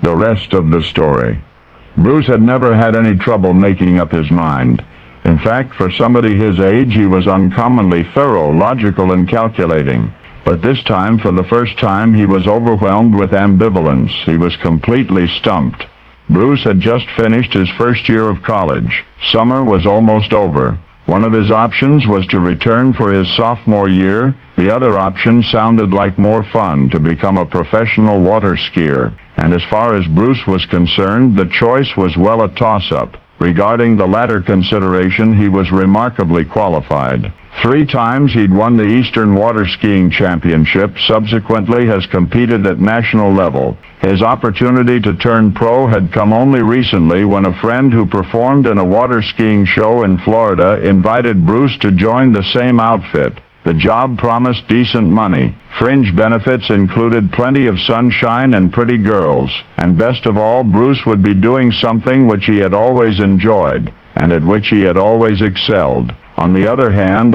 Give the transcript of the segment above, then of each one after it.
The rest of the story. Bruce had never had any trouble making up his mind. In fact, for somebody his age, he was uncommonly thorough, logical, and calculating. But this time, for the first time, he was overwhelmed with ambivalence. He was completely stumped. Bruce had just finished his first year of college. Summer was almost over. One of his options was to return for his sophomore year. The other option sounded like more fun, to become a professional water skier. And as far as Bruce was concerned, the choice was well a toss-up. Regarding the latter consideration, he was remarkably qualified. 3 times he'd won the Eastern Water Skiing Championship, subsequently has competed at national level. His opportunity to turn pro had come only recently when a friend who performed in a water skiing show in Florida invited Bruce to join the same outfit. The job promised decent money. Fringe benefits included plenty of sunshine and pretty girls. And best of all, Bruce would be doing something which he had always enjoyed, and at which he had always excelled. On the other hand,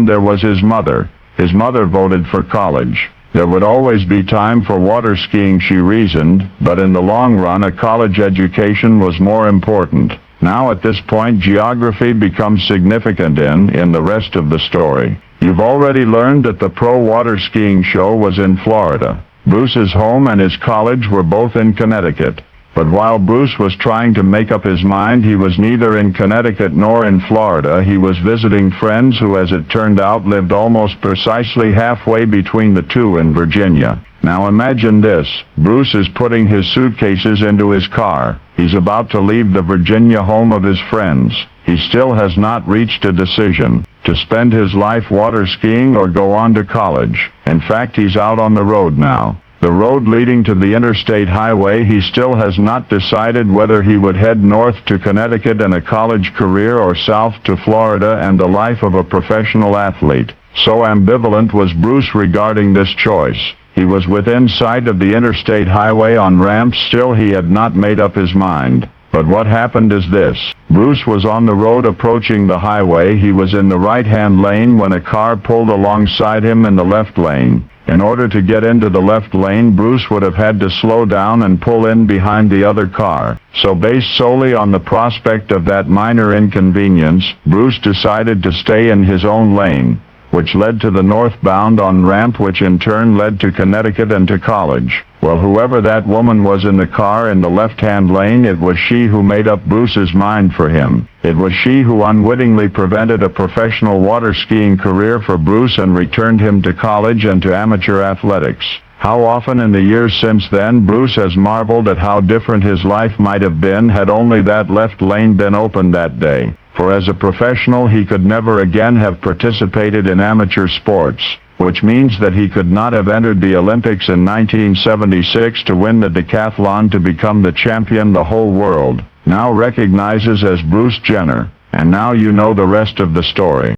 there was his mother. His mother voted for college. There would always be time for water skiing, she reasoned, but in the long run a college education was more important. Now at this point, geography becomes significant in the rest of the story. You've already learned that the pro water skiing show was in Florida. Bruce's home and his college were both in Connecticut. But while Bruce was trying to make up his mind, he was neither in Connecticut nor in Florida. He was visiting friends who, as it turned out, lived almost precisely halfway between the two in Virginia. Now imagine this. Bruce is putting his suitcases into his car. He's about to leave the Virginia home of his friends. He still has not reached a decision to spend his life water skiing or go on to college. In fact, he's out on the road now. The road leading to the interstate highway. He still has not decided whether he would head north to Connecticut and a college career or south to Florida and the life of a professional athlete. So ambivalent was Bruce regarding this choice. He was within sight of the interstate highway on ramps, still he had not made up his mind. But what happened is this. Bruce was on the road approaching the highway. He was in the right-hand lane when a car pulled alongside him in the left lane. In order to get into the left lane, Bruce would have had to slow down and pull in behind the other car. So based solely on the prospect of that minor inconvenience, Bruce decided to stay in his own lane, which led to the northbound on-ramp, which in turn led to Connecticut and to college. Well, whoever that woman was in the car in the left-hand lane, it was she who made up Bruce's mind for him. It was she who unwittingly prevented a professional water skiing career for Bruce and returned him to college and to amateur athletics. How often in the years since then Bruce has marveled at how different his life might have been had only that left lane been open that day. For as a professional he could never again have participated in amateur sports, which means that he could not have entered the Olympics in 1976 to win the decathlon to become the champion the whole world now recognizes as Bruce Jenner. And now you know the rest of the story.